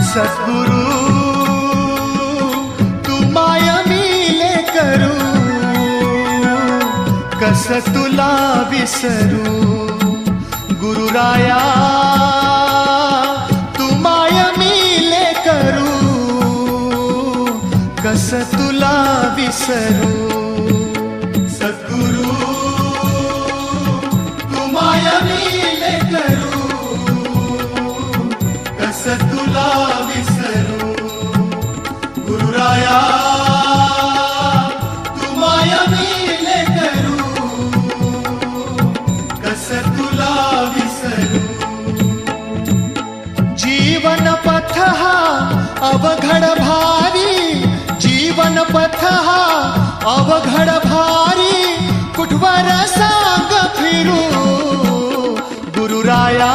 सद्गुरु तू माय मिले करू, कस तुला विसरू. गुरुराया तू माय मिले करू, कस तुला विसरू. सद्गुरु तू माय मिले करू, कस तुला विसरू. गुरुराया तू माय मिले करू, कस तुला विसरू. जीवन पथ हा अवघड भारी, जीवन पथ हा अवघड भारी, कुठवर सांग फिरू. गुरुराया